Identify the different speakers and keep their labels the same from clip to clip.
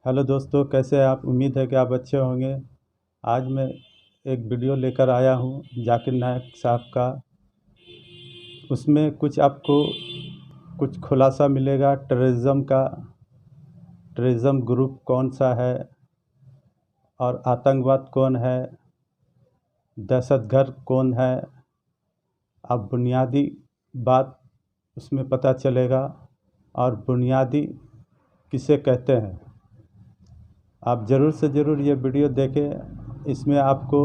Speaker 1: Hello दोस्तों, कैसे हैं आप? उम्मीद है कि आप अच्छे होंगे। आज मैं एक वीडियो लेकर आया हूं जाकिर नायक साहब का। उसमें कुछ आपको कुछ खुलासा मिलेगा टेररिज्म का। टेररिज्म ग्रुप कौन सा है और आतंकवाद कौन है, दहशतगर्द कौन है। अब बुनियादी बात उसमें पता चलेगा और बुनियादी किसे कहते हैं। आप ज़रूर से ज़रूर ये वीडियो देखें। इसमें आपको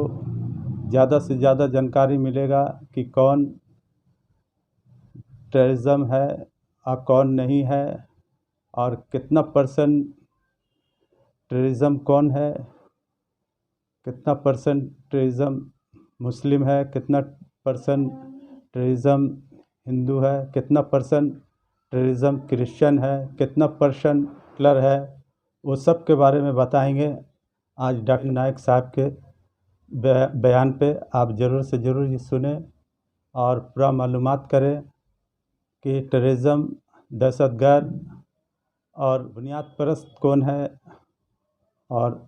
Speaker 1: ज़्यादा से ज़्यादा जानकारी मिलेगा कि कौन टेररिज्म है और कौन नहीं है, और कितना परसेंट टेररिज्म कौन है, कितना परसेंट टेररिज्म मुस्लिम है, कितना परसेंट टेररिज्म हिंदू है, कितना परसेंट टेररिज्म क्रिश्चियन है, कितना परसेंट कलर है। वो सब के बारे में बताएंगे आज डॉक्टर नायक साहब के बयान पे। आप ज़रूर से ज़रूर ये सुने और पूरा मालूमात करें कि टेररिज्म, दहशतगर्द और बुनियाद परस्त कौन है और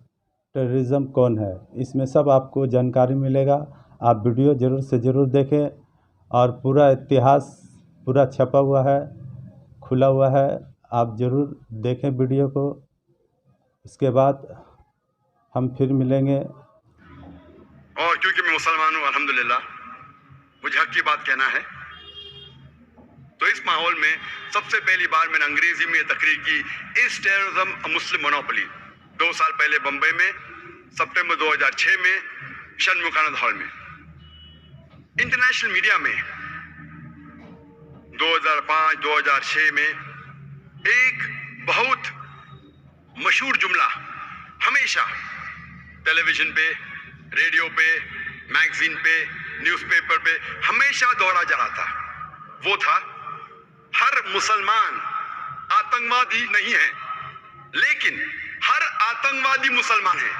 Speaker 1: टेररिज्म कौन है। इसमें सब आपको जानकारी मिलेगा। आप वीडियो ज़रूर से ज़रूर देखें और पूरा इतिहास पूरा छपा हुआ है, खुला हुआ है। आप ज़रूर देखें वीडियो को। इसके बाद हम फिर मिलेंगे।
Speaker 2: और क्योंकि मैं मुसलमान हूँ अल्हम्दुलिल्लाह, मुझे हक की बात कहना है, तो इस माहौल में सबसे पहली बार मैंने अंग्रेजी में तकरीर की, is terrorism a Muslim monopoly. 2 साल पहले बंबई में सितंबर 2006 में शनमुखानंद हॉल में। इंटरनेशनल मीडिया में 2005-2006 में एक बहुत मशहूर जुमला हमेशा टेलीविजन पे, रेडियो पे, मैगजीन पे, न्यूज़पेपर पे हमेशा दोहरा जा रहा था। वो था, हर मुसलमान आतंकवादी नहीं है, लेकिन हर आतंकवादी मुसलमान है।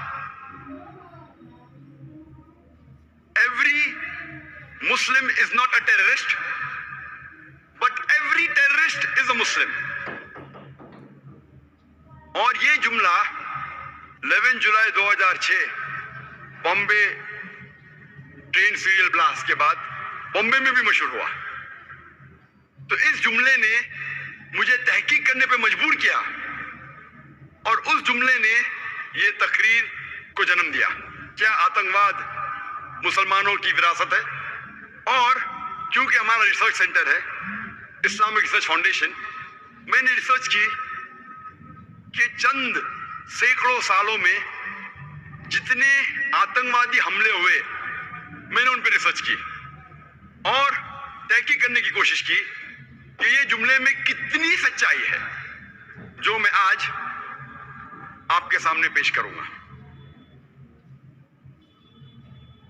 Speaker 2: Every Muslim is not a terrorist, but every terrorist is a Muslim. और ये जुमला 11 जुलाई 2006 बॉम्बे ट्रेन सीरियल ब्लास्ट के बाद बॉम्बे में भी मशहूर हुआ। तो इस जुमले ने मुझे तहकीक करने पे मजबूर किया और उस जुमले ने ये तकरीर को जन्म दिया। क्या आतंकवाद मुसलमानों की विरासत है? और क्योंकि हमारा रिसर्च सेंटर है इस्लामिक रिसर्च फाउंडेशन, मैंने रिसर्च की कि चंद सैकड़ों सालों में जितने आतंकवादी हमले हुए, मैंने उन पर रिसर्च की और तहकीक करने की कोशिश की कि ये जुमले में कितनी सच्चाई है, जो मैं आज आपके सामने पेश करूंगा।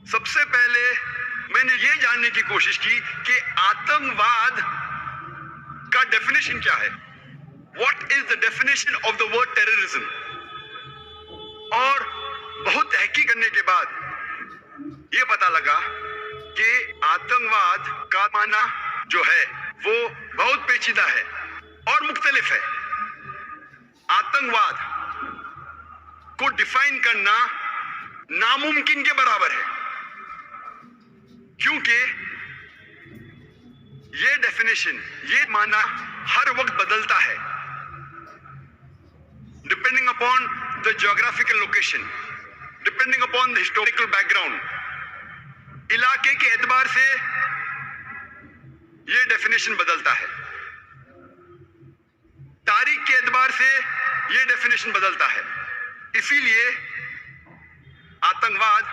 Speaker 2: सबसे पहले मैंने ये जानने की कोशिश की कि आतंकवाद का डेफिनेशन क्या है। What is the definition of the word terrorism? और बहुत तहकीक करने के बाद ये पता लगा कि आतंकवाद का माना जो है वो बहुत पेचीदा है और मुख्तलिफ है। आतंकवाद को डिफाइन करना नामुमकिन के बराबर है, क्योंकि ये डेफिनेशन, ये माना हर वक्त बदलता है depending upon the geographical location, depending upon the historical background. इलाके के एतबार से ये डेफिनेशन बदलता है, तारीख के एतबार से ये डेफिनेशन बदलता है। इसीलिए आतंकवाद,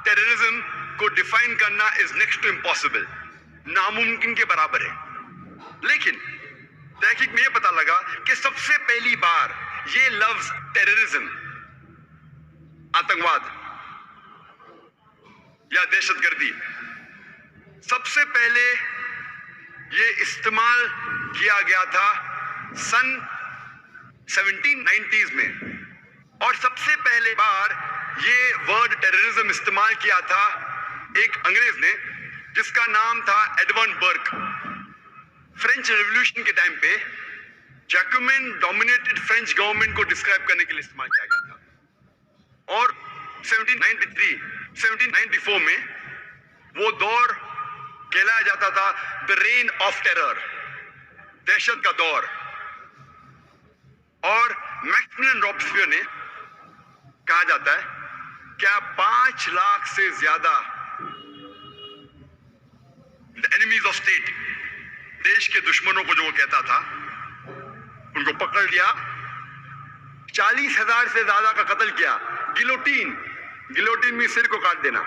Speaker 2: टेररिज्म को डिफाइन करना इज नेक्स्ट टू इम्पॉसिबल, नामुमकिन के बराबर है। लेकिन तहकीक में यह पता लगा कि सबसे पहली बार ये लफ्ज टेररिज्म, आतंकवाद या दहशतगर्दी, सबसे पहले ये इस्तेमाल किया गया था सन 1790s में। और सबसे पहले बार ये वर्ड टेररिज्म इस्तेमाल किया था एक अंग्रेज ने, जिसका नाम था एडवर्ड बर्ग। फ्रेंच रेवोल्यूशन के टाइम पे जैकोबिन डोमिनेटेड फ्रेंच गवर्नमेंट को डिस्क्राइब करने के लिए इस्तेमाल किया गया था। और 1793, 1794 में वो दौर कहलाया जाता था द रेन ऑफ टेरर, दहशत का दौर। और मैक्सिमिलियन रॉबस्पियर ने कहा जाता है क्या 5 लाख से ज्यादा एनिमीज ऑफ स्टेट, देश के दुश्मनों को जो वो कहता था, उनको पकड़ लिया, 40,000 से ज्यादा का कत्ल किया। गिलोटीन में सिर को काट देना।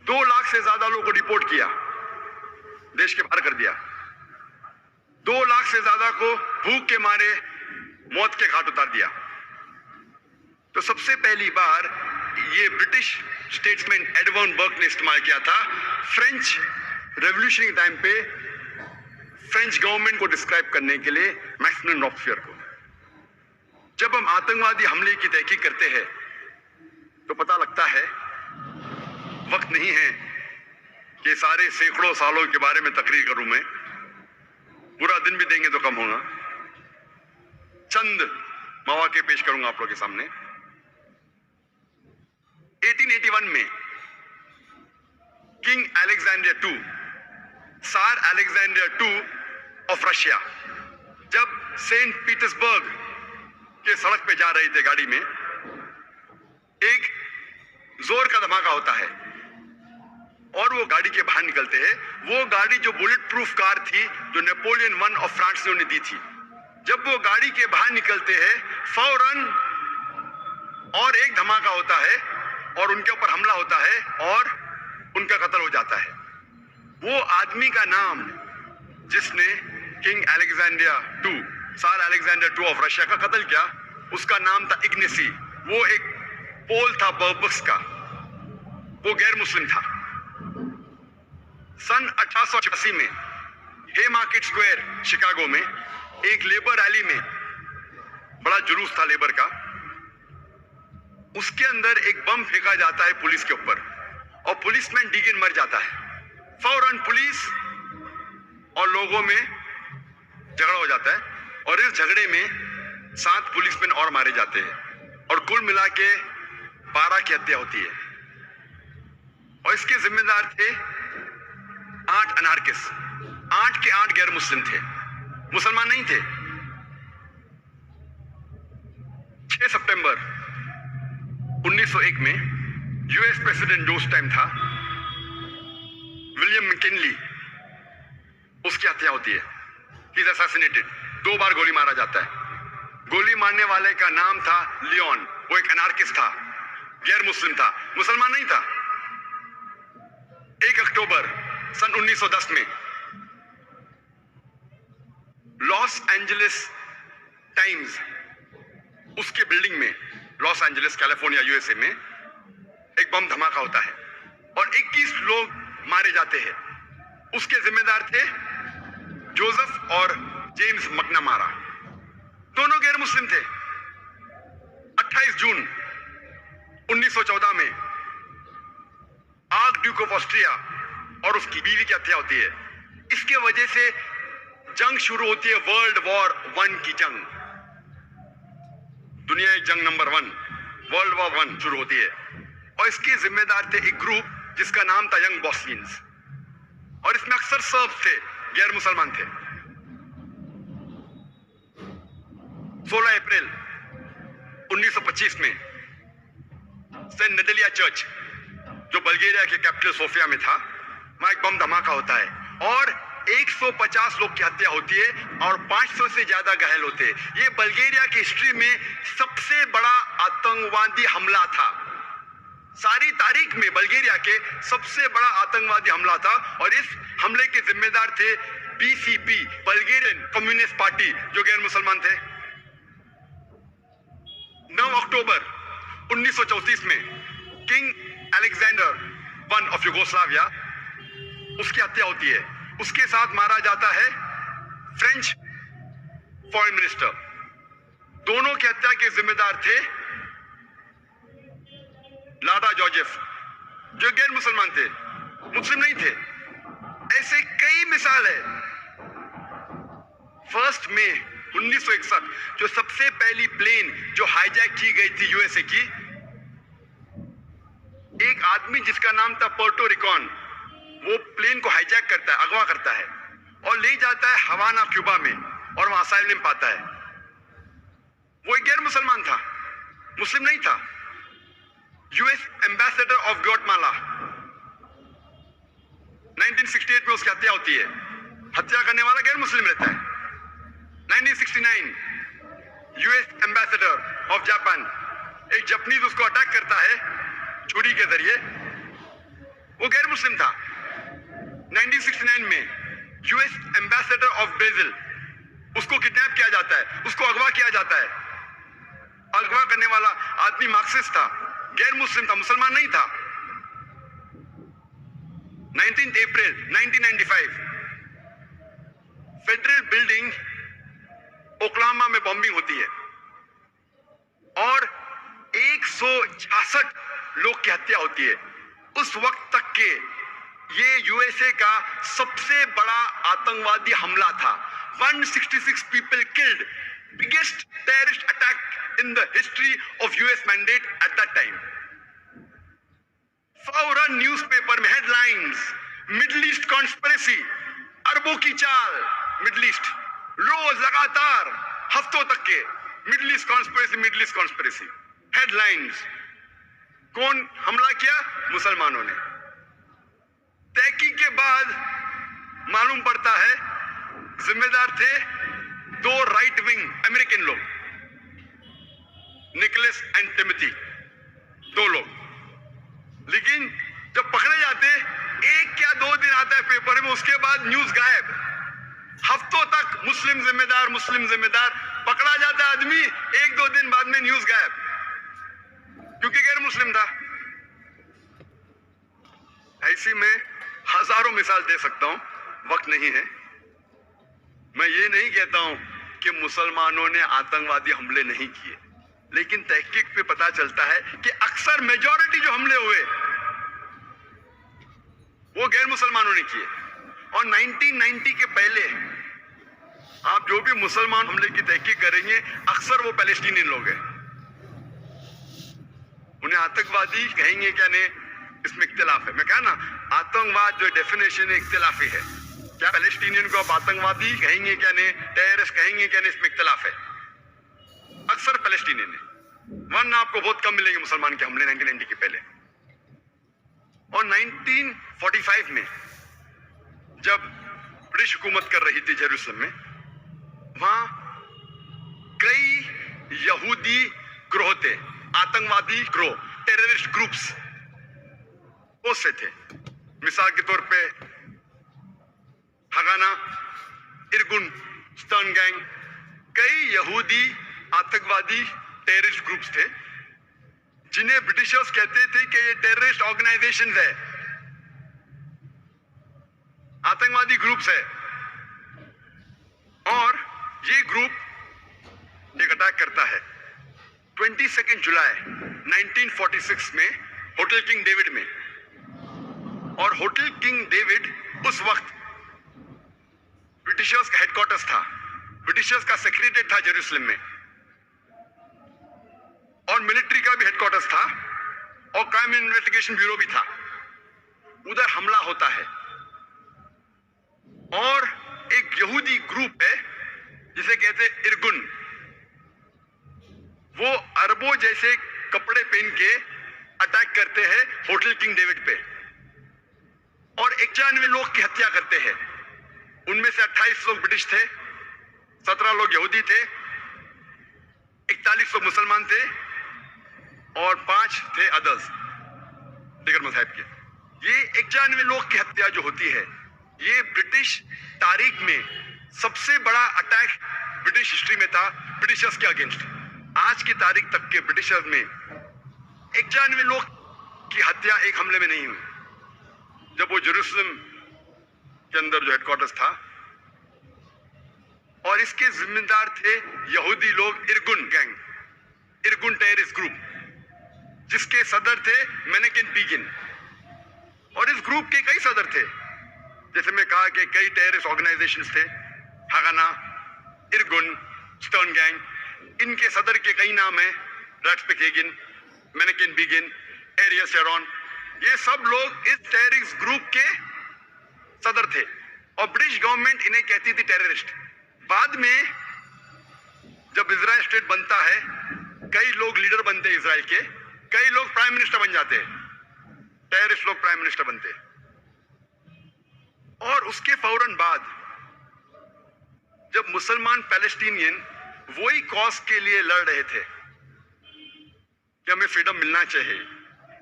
Speaker 2: 2 लाख से ज्यादा लोगों को डिपोर्ट किया, देश के बाहर कर दिया। 2 लाख से ज्यादा को भूख के मारे मौत के घाट उतार दिया। तो सबसे पहली बार ये ब्रिटिश स्टेट्समैन एडवर्न बर्क ने इस्तेमाल किया था फ्रेंच रेवोल्यूशन के टाइम पे फ्रेंच गवर्नमेंट को डिस्क्राइब करने के लिए मैक्सिमिलियन रॉबस्पियर को। जब हम आतंकवादी हमले की तहकीक करते हैं तो पता लगता है वक्त नहीं है कि सारे सैकड़ों सालों के बारे में तकरीर करूं मैं, पूरा दिन भी देंगे तो कम होगा। चंद मौके पेश करूंगा आप लोगों के सामने। 1881 में किंग अलेक्जेंडर II, सार अलेक्जेंडर II ऑफ रशिया, जब सेंट पीटर्सबर्ग के सड़क पे जा रहे थे गाड़ी में, एक जोर का धमाका होता है और वो गाड़ी के बाहर निकलते हैं। वो गाड़ी जो बुलेट प्रूफ कार थी जो नेपोलियन I ऑफ फ्रांस ने उन्हें दी थी, जब वो गाड़ी के बाहर निकलते हैं फौरन और एक धमाका होता है और उनके ऊपर हमला होता है और उनका कत्ल हो जाता है। वो आदमी का नाम जिसने किंग अलेक्जेंडर II, सार अलेक्जेंडर II ऑफ रशिया का कत्ल किया, उसका नाम था इग्नेसी। वो एक पोल था बर्बक्स का, वो गैर मुस्लिम था। सन 1886 में हे मार्केट स्क्वायर शिकागो में एक लेबर रैली में बड़ा जुलूस था लेबर का, उसके अंदर एक बम फेंका जाता है पुलिस के ऊपर और पुलिसमैन डीगन मर जाता है। फौरन पुलिस और लोगों में झगड़ा हो जाता है और इस झगड़े में 7 पुलिसमैन और मारे जाते हैं और कुल मिला के 12 की हत्या होती है। और इसके जिम्मेदार थे 8 अनार्किस्ट, 8 के 8 गैर मुस्लिम थे, मुसलमान नहीं थे। 6 सितंबर 1901 में यूएस प्रेसिडेंट जो उस टाइम था विलियम मैकिनली, उसकी हत्या होती है। He is assassinated. 2 बार गोली मारा जाता है। गोली मारने वाले का नाम था लियोन, वो एक अनार्किस्ट था, गैर मुस्लिम था, मुसलमान नहीं था। 1 अक्टूबर सन 1910 में लॉस एंजलिस टाइम्स, उसके बिल्डिंग में, लॉस एंजलिस कैलिफोर्निया यूएसए में एक बम धमाका होता है और 21 लोग मारे जाते हैं। उसके जिम्मेदार थे जोसेफ और जेम्स मैकनामारा, दोनों गैर मुस्लिम थे। 28 जून 1914 में आर्क ड्यूक ऑफ ऑस्ट्रिया और उसकी बीवी की हत्या होती है। इसके वजह से जंग शुरू होती है, वर्ल्ड वॉर 1 की जंग, दुनिया की जंग नंबर 1, वर्ल्ड वॉर 1 शुरू होती है। और इसके जिम्मेदार थे एक ग्रुप जिसका नाम था यंग बॉस्नियंस और इसमें अक्सर सर्ब थे, गैर मुसलमान थे। 16 अप्रैल 1925 में सेंट नेडेलिया चर्च जो बल्गेरिया के कैपिटल सोफिया में था, वहां एक बम धमाका होता है और 150 लोग की हत्या होती है और 500 से ज्यादा घायल होते हैं। ये बल्गेरिया की हिस्ट्री में सबसे बड़ा आतंकवादी हमला था। सारी तारीख में बल्गेरिया के सबसे बड़ा आतंकवादी हमला था और इस हमले के जिम्मेदार थे बीसीपी, बल्गेरियन कम्युनिस्ट पार्टी, जो गैर मुसलमान थे। 9 अक्टूबर 1934 में king Alexander I of Yugoslavia, उसकी हत्या होती है। उसके साथ मारा जाता है फ्रेंच फॉरेन मिनिस्टर। दोनों की हत्या के जिम्मेदार थे लादा जोसेफ, जो गैर मुसलमान थे, मुस्लिम नहीं थे। ऐसे कई मिसाल है 1 मई 1961 जो सबसे पहली प्लेन जो हाईजैक की गई थी यूएसए की, एक आदमी जिसका नाम था पोर्टो रिकॉन, वो प्लेन को हाईजैक करता है, अगवा करता है और ले जाता है हवाना क्यूबा में और वहां असाइलम पाता है। वो एक गैर मुसलमान था, मुस्लिम नहीं था। यूएस एम्बेसडर ऑफ ग्वाटेमाला, 1968 में उसकी हत्या होती है। हत्या करने वाला गैर मुस्लिम रहता है। 1969 यूएस एम्बेसडर ऑफ जापान, एक जापानीज उसको अटैक करता है छुरी के जरिए, वो गैर मुस्लिम था। 1969 में यूएस एम्बेसडर ऑफ ब्राजील, उसको किडनैप किया जाता है, उसको अगवा किया जाता है। अगवा करने वाला आदमी मार्क्सिस्ट था, गैर मुस्लिम था, मुसलमान नहीं था। 19 अप्रैल 1995 फेडरल बिल्डिंग ओक्लाहोमा में बॉम्बिंग होती है और 166 लोग की हत्या होती है। उस वक्त तक के ये यूएसए का सबसे बड़ा आतंकवादी हमला था। 166 people killed, biggest terrorist attack in the history of US mandate at that time. फौरन न्यूज़पेपर में हेडलाइंस, मिडिल ईस्ट कॉन्स्पिरेसी, अरबों की चाल, मिडिल ईस्ट, रोज लगातार हफ्तों तक के middle east conspiracy, middle east conspiracy headlines. कौन हमला किया? मुसलमानों ने। तहकीक के बाद मालूम पड़ता है जिम्मेदार थे 2 राइट विंग अमेरिकन लोग, निकोलस एंड टिमोथी, 2 लोग। लेकिन जब पकड़े जाते 1 या 2 दिन आता है पेपर में, उसके बाद न्यूज गायब। हफ्तों तक मुस्लिम जिम्मेदार, पकड़ा जाता आदमी, 1-2 दिन बाद में न्यूज गायब, क्योंकि गैर मुस्लिम था। ऐसी में हजारों मिसाल दे सकता हूं, वक्त नहीं है। मैं ये नहीं कहता हूं कि मुसलमानों ने आतंकवादी हमले नहीं किए, लेकिन तहकीक पे पता चलता है कि अक्सर मेजॉरिटी जो हमले हुए वो गैर मुसलमानों ने किए। और 1990 के पहले आप जो भी मुसलमान हमले की तहकीक करेंगे, अक्सर वो पैलेस्टीनियन लोग हैं। उन्हें आतंकवादी कहेंगे क्या नहीं, इसमें इख्तिलाफ है। मैं कहा ना, आतंकवाद जो डेफिनेशन है इख्तिलाफी है। क्या पैलेस्टीनियन को आप आतंकवादी कहेंगे क्या नहीं, टेररिस्ट कहेंगे क्या नहीं, इसमें इख्तिलाफ है। अक्सर पैलेस्टीनियन है, वरना आपको बहुत कम मिलेंगे मुसलमान के हमले 1990 के पहले। और 1945 में जब ब्रिटिश हुकूमत कर रही थी जेरूसलम में, वहां कई यहूदी ग्रोह थे, आतंकवादी ग्रोह, टेररिस्ट ग्रुप्स उससे थे। मिसाल के तौर पे हगाना, इरगुन, स्टर्न गैंग, कई यहूदी आतंकवादी टेररिस्ट ग्रुप्स थे जिन्हें ब्रिटिशर्स कहते थे कि ये टेररिस्ट ऑर्गेनाइजेशंस है, आतंकवादी ग्रुप्स है। और ये ग्रुप एक अटैक करता है 22 जुलाई 1946 में होटल किंग डेविड में। और होटल किंग डेविड उस वक्त ब्रिटिशर्स का हेडक्वार्टर्स था, ब्रिटिशर्स का सेक्रेटरीट था जेरूसलम में, और मिलिट्री का भी हेडक्वार्टर्स था, और क्राइम इन्वेस्टिगेशन ब्यूरो भी था। उधर हमला होता है और एक यहूदी ग्रुप है जिसे कहते हैं इरगुन, वो अरबों जैसे कपड़े पहन के अटैक करते हैं होटल किंग डेविड पे और 91 लोग की हत्या करते हैं। उनमें से 28 लोग ब्रिटिश थे, 17 लोग यहूदी थे, 41 लोग मुसलमान थे और 5 थे अदर्स, दिगर मज़हब के। ये 91 लोग की हत्या जो होती है, ये ब्रिटिश तारीख में सबसे बड़ा अटैक ब्रिटिश हिस्ट्री में था ब्रिटिशर्स के अगेंस्ट। आज की तारीख तक के ब्रिटिशर्स में 91 लोग की हत्या एक हमले में नहीं हुई। जब वो जेरूसलम के अंदर जो हेडक्वार्टर्स था, और इसके जिम्मेदार थे यहूदी लोग, इरगुन गैंग, इरगुन टेररिस्ट ग्रुप, जिसके सदर थे मेनेकिन बीगिन। और इस ग्रुप के कई सदर थे, जैसे मैं कहा कि कई टेररिस्ट ऑर्गेनाइजेशंस थे, हगाना, इरगुन, स्टर्न गैंग, इनके सदर के कई नाम हैं, रेट्सपिक हेगिन, मैनेकिन बिगिन, एरियस शेरॉन। ये सब लोग इस टेररिस्ट ग्रुप के सदर थे और ब्रिटिश गवर्नमेंट इन्हें कहती थी टेररिस्ट। बाद में जब इजराइल स्टेट बनता है, कई लोग लीडर बनते हैं इजराइल के, कई लोग प्राइम मिनिस्टर बन जाते हैं, टेररिस्ट लोग प्राइम मिनिस्टर बनते हैं। और उसके फौरन बाद जब मुसलमान पैलेस्टीनियन वही कॉज के लिए लड़ रहे थे कि हमें फ्रीडम मिलना चाहिए,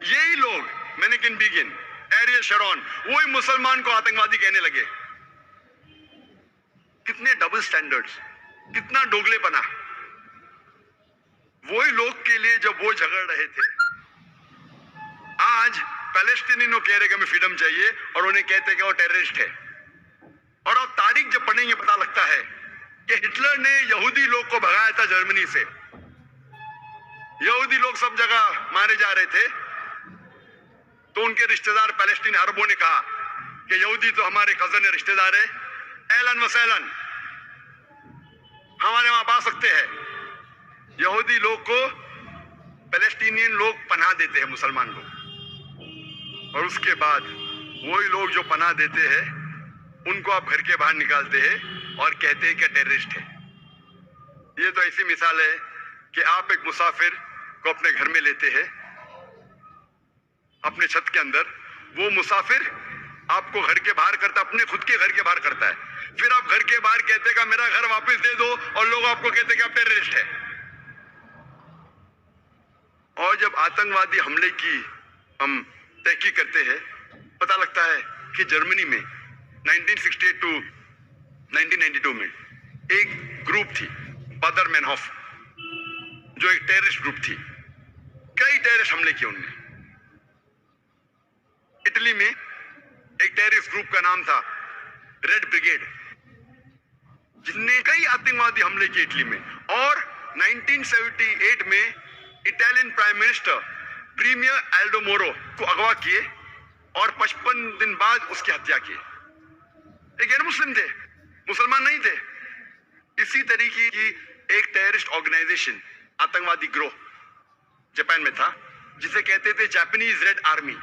Speaker 2: यही लोग मैनेकिन बिगिन, एरियल शेरॉन, वही मुसलमान को आतंकवादी कहने लगे। कितने डबल स्टैंडर्ड्स, कितना दोगलेपना। वही लोग के लिए जब वो झगड़ रहे थे, आज पैलेस्टीनियनों कह रहे कि हमें फ्रीडम चाहिए और उन्हें कहते कि वो टेररिस्ट है। और अब तारीख जब पढ़ेंगे पता लगता है कि हिटलर ने यहूदी लोग को भगाया था जर्मनी से। यहूदी लोग सब जगह मारे जा रहे थे, तो उनके रिश्तेदार पैलेस्टीन अरबों ने कहा कि यहूदी तो हमारे कजन है, रिश्तेदार है, एलन वसैलन, हमारे वहां पा सकते हैं। यहूदी लोग को पैलेस्टीनियन लोग पनाह देते हैं, मुसलमान लोग, और उसके बाद वही लोग जो पनाह देते हैं उनको आप घर के बाहर निकालते हैं और कहते हैं कि टेररिस्ट है। ये तो ऐसी मिसाल है कि आप एक मुसाफिर को अपने घर में लेते हैं, अपने छत के अंदर, वो मुसाफिर आपको घर के बाहर करता, अपने खुद के घर के बाहर करता है, फिर आप घर के बाहर कहते कि मेरा घर वापस दे दो, और लोग आपको कहते कि आप टेररिस्ट है। और जब आतंकवादी हमले की हम तहकीक करते हैं, पता लगता है कि जर्मनी में 1968 टू 1992 में एक ग्रुप थी, बादर मैनहॉफ, जो एक टेररिस्ट ग्रुप थी। कई टेररिस्ट हमले किए उनने। इटली में एक टेररिस्ट ग्रुप का नाम था रेड ब्रिगेड, जिसने कई आतंकवादी हमले किए इटली में। और 1978 में Italian prime minister premier Aldo Moro को अगवा किए और 55 दिन बाद उसकी हत्या की। ये गैर मुस्लिम थे, मुसलमान नहीं थे। इसी तरीके की एक टेररिस्ट ऑर्गेनाइजेशन, आतंकवादी ग्रोह जापान में था, जिसे कहते थे जापानीज रेड आर्मी।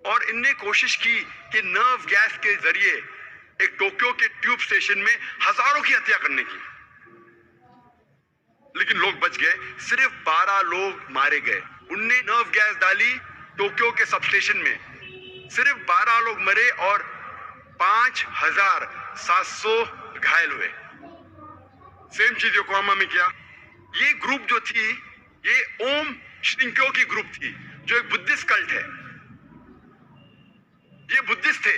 Speaker 2: और इनने कोशिश की कि नर्व गैस के जरिए एक टोक्यो के ट्यूब स्टेशन में हजारों की हत्या करने की, लेकिन लोग बच गए। सिर्फ 12 लोग मारे गए। उनने नर्व गैस डाली टोक्यो के सब स्टेशन में, सिर्फ 12 लोग मरे और 5700 घायल हुए। सेम चीज योकोहामा में किया। ये ग्रुप जो थी, ये ओम शिंक्यो की ग्रुप थी, जो एक बुद्धिस्ट कल्ट है। ये बुद्धिस्ट थे,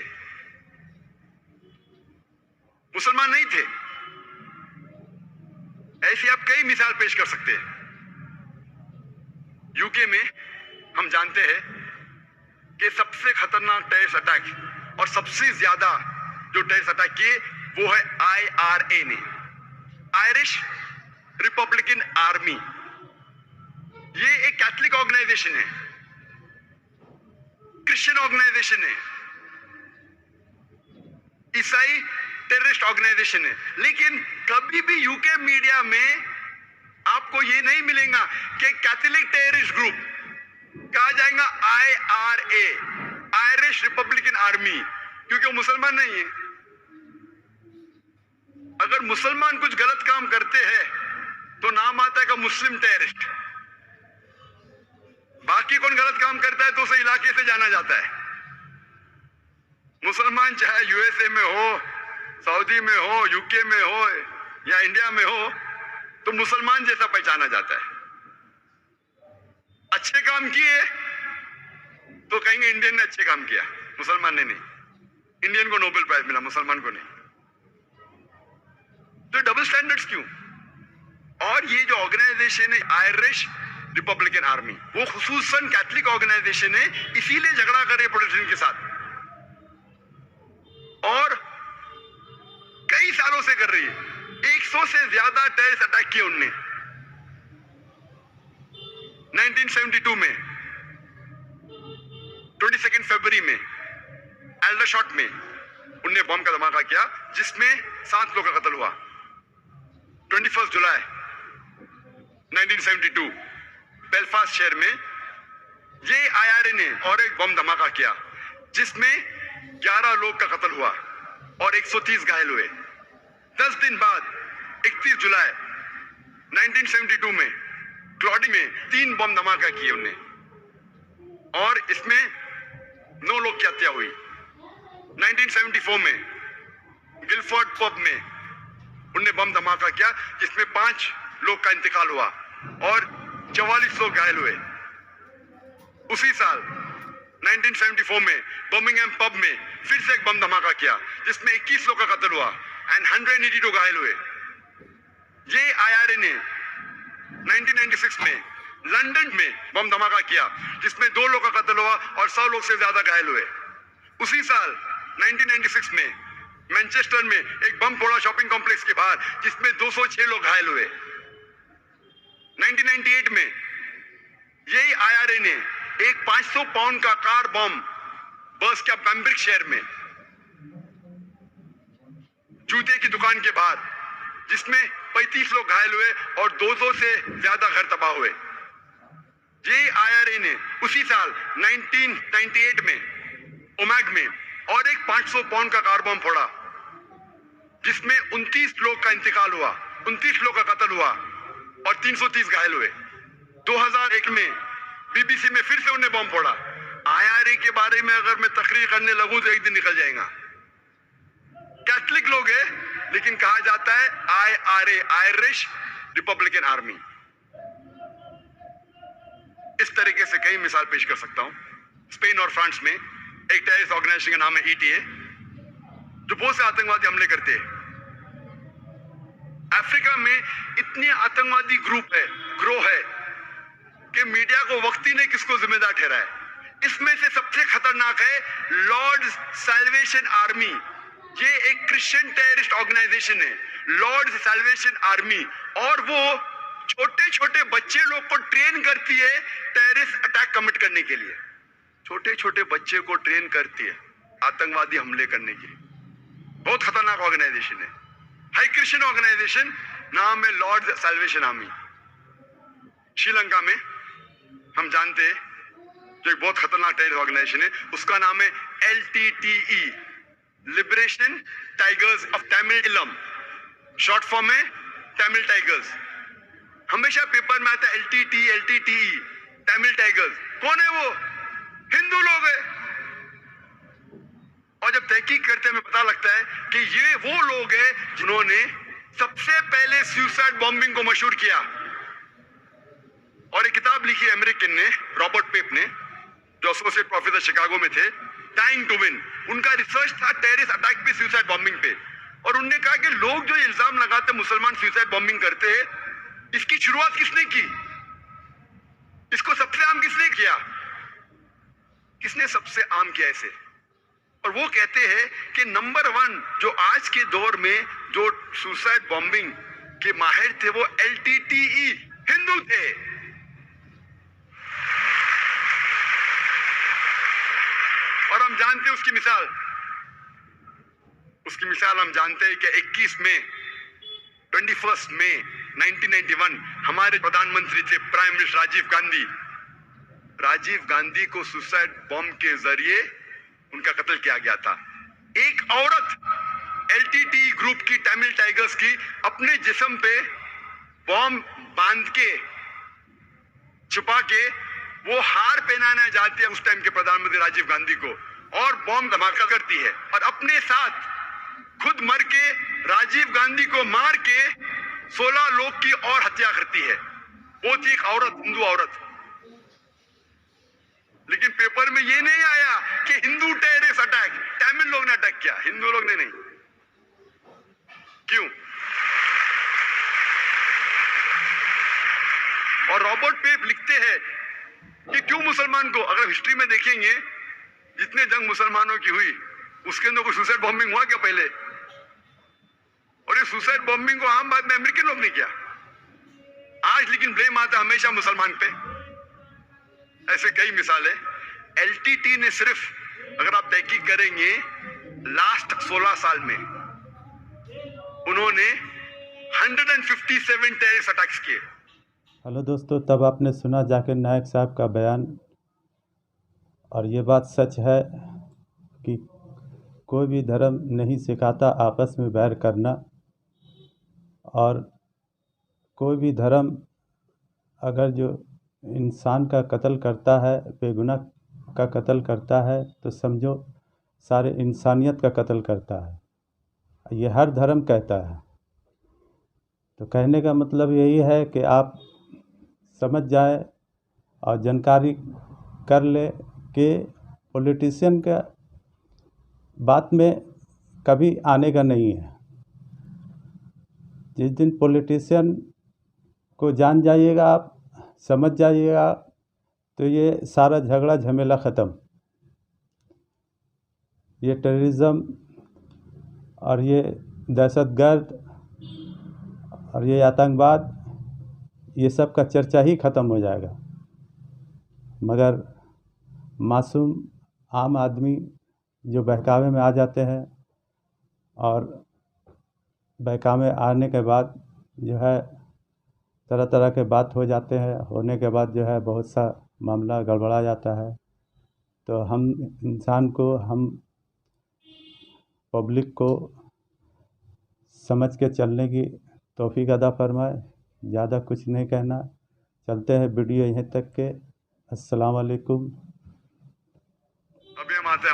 Speaker 2: मुसलमान नहीं थे। ऐसी आप कई मिसाल पेश कर सकते हैं। यूके में हम जानते हैं कि सबसे खतरनाक टेररिस्ट अटैक और सबसे ज्यादा जो टेररिस्ट अटैक किए वो है IRA ने, आयरिश रिपब्लिकन आर्मी। ये एक कैथलिक ऑर्गेनाइजेशन है, क्रिश्चियन ऑर्गेनाइजेशन है, ईसाई टेररिस्ट ऑर्गेनाइजेशन है। लेकिन कभी भी यूके मीडिया में आपको ये नहीं मिलेगा कि कैथोलिक टेररिस्ट ग्रुप कहा जाएगा IRA, आयरिश रिपब्लिकन आर्मी, क्योंकि वो मुसलमान नहीं है। अगर मुसलमान कुछ गलत काम करते हैं तो नाम आता है का मुस्लिम टेररिस्ट। बाकी कौन गलत काम करता है तो उसे इलाके से जाना जाता है। मुसलमान चाहे USA में हो, सऊदी में हो, यूके में हो या इंडिया में हो, तो मुसलमान जैसा पहचाना जाता है। अच्छे काम किए तो कहेंगे इंडियन ने अच्छे काम किया, मुसलमान ने नहीं। इंडियन को नोबेल प्राइज मिला, मुसलमान को नहीं। तो डबल स्टैंडर्ड्स क्यों? और ये जो ऑर्गेनाइजेशन है आयरिश रिपब्लिकन आर्मी, वो खुसूसन कैथलिक ऑर्गेनाइजेशन है, इसीलिए झगड़ा कर रही है पॉलिटिशियन के साथ और कई सालों से कर रही है। 100 से ज्यादा टेररिस्ट अटैक किए उनने। 1972 में 22 फरवरी में एल्डरशॉट में उनने बम का धमाका किया जिसमें 7 लोगों का कत्ल हुआ। 21 जुलाई 1972 बेलफास्ट शहर में ये IRA ने और एक बम धमाका किया जिसमें 11 लोग का कत्ल हुआ और 130 घायल हुए। 10 दिन बाद 31 जुलाई 1972 में क्लॉडी में 3 बम धमाका किए उनने और इसमें 9 लोग की हत्या हुई। 1974 में गिलफोर्ड पब में उनने बम धमाका किया जिसमें 5 लोग का इंतकाल हुआ और 44 लोग घायल हुए। उसी साल 1974 में बर्मिंघम पब में फिर से एक बम धमाका किया जिसमें 21 लोग का कत्ल हुआ एंड 182 घायल हुए। ये IRA ने 1996 में लंदन में बम धमाका किया जिसमें 2 लोग का कत्ल हुआ और 100 लोग से ज्यादा घायल हुए। उसी साल 1996 में मैनचेस्टर में एक बम फोड़ा शॉपिंग कॉम्प्लेक्स के बाहर जिसमें 206 लोग घायल हुए। 1998 में यही IRA ने एक 500 पाउंड का कार बम बर्स्ट किया बैम्ब्रिक शहर में जूते की दुकान के बाहर जिसमें 35 लोग घायल हुए और 200 से ज्यादा घर तबाह हुए। ये IRA ने उसी साल 1998 में ओमैग में और एक 500 पाउंड का कार बम फोड़ा जिसमें 29 लोग का इंतकाल हुआ, 29 लोग का कत्ल हुआ और 330 घायल हुए। 2001 में BBC में फिर से उन्हें बम फोड़ा। IRA के बारे में अगर मैं तकरीर करने लगूं तो एक दिन निकल जाएगा। कैथलिक लोग हैं लेकिन कहा जाता है IRA, आयरिश रिपब्लिकन आर्मी। इस तरीके से कई मिसाल पेश कर सकता हूं। स्पेन और फ्रांस में एक टेररिस्ट ऑर्गेनाइजेशन का नाम है ETA जो बहुत से आतंकवादी हमले करते हैं। अफ्रीका में इतने आतंकवादी ग्रोह है कि मीडिया को वक्त ही नहीं किसको जिम्मेदार ठहराए। इसमें से सबसे खतरनाक है लॉर्ड सैल्वेशन आर्मी। ये एक क्रिश्चियन टेररिस्ट ऑर्गेनाइजेशन है, लॉर्ड सैल्वेशन आर्मी, और वो छोटे छोटे बच्चे लोग को ट्रेन करती है टेररिस्ट अटैक कमिट करने के लिए। छोटे छोटे बच्चे को ट्रेन करती है आतंकवादी हमले करने के लिए। बहुत खतरनाक ऑर्गेनाइजेशन है, हाई क्रिश्चियन ऑर्गेनाइजेशन, नाम है लॉर्ड सैल्वेशन आर्मी। श्रीलंका में हम जानते हैं जो एक बहुत खतरनाक टेररिस्ट ऑर्गेनाइजेशन है, उसका नाम है LTTE, liberation tigers of Tamil इलम, शॉर्ट फॉर्म है तमिल टाइगर्स। हमेशा पेपर में आता है LTTE, तमिल टाइगर्स। कौन है वो? हिंदू लोग है। और जब तहकीक करते हैं हमें पता लगता है कि ये वो लोग हैं जिन्होंने सबसे पहले सुसाइड बॉम्बिंग को मशहूर किया। और एक किताब लिखी अमेरिकन ने, रॉबर्ट पेप ने, जो एसोसिएट प्रोफेसर शिकागो में थे, टाइम टू विन। उनका रिसर्च था टेररिस्ट अटैक पे, सुसाइड बॉम्बिंग पे, और उन्होंने कहा कि लोग जो इल्जाम लगाते मुसलमान सुसाइड बॉम्बिंग करते हैं, इसकी शुरुआत किसने की? इसको सबसे आम किसने किया? किसने सबसे आम किया इसे? और वो कहते हैं कि नंबर 1 जो आज के दौर में जो सुसाइड बॉम्बिंग के माहिर थे वो LTTE हिंदू थे। और हम जानते हैं उसकी मिसाल हम जानते हैं कि 21 मई 1991 हमारे प्रधानमंत्री थे प्राइम मिनिस्टर राजीव गांधी को सुसाइड बॉम्ब के जरिए उनका कत्ल किया गया था। एक औरत LTTE ग्रुप की, तमिल टाइगर्स की, अपने जिस्म पे बॉम्ब बांध के छुपा के वो हार पहनाना चाहती है उस टाइम के प्रधानमंत्री राजीव गांधी को, और बॉम्ब धमाका करती है और अपने साथ खुद मर के राजीव गांधी को मार के 16 लोग की और हत्या करती है। वो थी एक औरत, हिंदू औरत। लेकिन पेपर में ये नहीं आया कि हिंदू टेररिस्ट अटैक तमिल लोग ने अटैक किया, हिंदू लोग ने नहीं। क्यों? और रॉबर्ट पेप लिखते हैं कि क्यों मुसलमान को, अगर हिस्ट्री में देखेंगे जितने जंग मुसलमानों की हुई उसके अंदर कोई सुसाइड बॉम्बिंग हुआ क्या पहले? और ये सुसाइड बॉम्बिंग को आम बात में अमेरिकन लोग ने किया आज, लेकिन ब्लेम आता हमेशा मुसलमान पे। ऐसे कई मिसालें। LTTE ने सिर्फ, अगर आप तहकीक करेंगे लास्ट 16 साल में उन्होंने 157 टेररिस्ट अटैक्स किए।
Speaker 1: हेलो दोस्तों, तब आपने सुना जाकिर नायक साहब का बयान, और ये बात सच है कि कोई भी धर्म नहीं सिखाता आपस में बैर करना, और कोई भी धर्म अगर जो इंसान का कत्ल करता है, बेगुनाह का कत्ल करता है, तो समझो सारे इंसानियत का कत्ल करता है। ये हर धर्म कहता है। तो कहने का मतलब यही है कि आप समझ जाए और जानकारी कर ले कि पॉलिटिशियन का बात में कभी आने का नहीं है। जिस दिन पॉलिटिशियन को जान जाइएगा, आप समझ जाइएगा, तो ये सारा झगड़ा झमेला ख़त्म। ये टेररिज्म और ये दहशतगर्द और ये आतंकवाद, ये सब का चर्चा ही ख़त्म हो जाएगा। मगर मासूम आम आदमी जो बहकावे में आ जाते हैं, और बहकावे आने के बाद जो है तरह तरह के बात हो जाते हैं, होने के बाद जो है बहुत सा मामला गड़बड़ा जाता है। तो हम इंसान को, हम पब्लिक को समझ के चलने की तौफीक अदा फरमाए। ज़्यादा कुछ नहीं कहना, चलते हैं वीडियो यहीं तक के। अस्सलाम वालेकुम।
Speaker 2: अभी हम आते हैं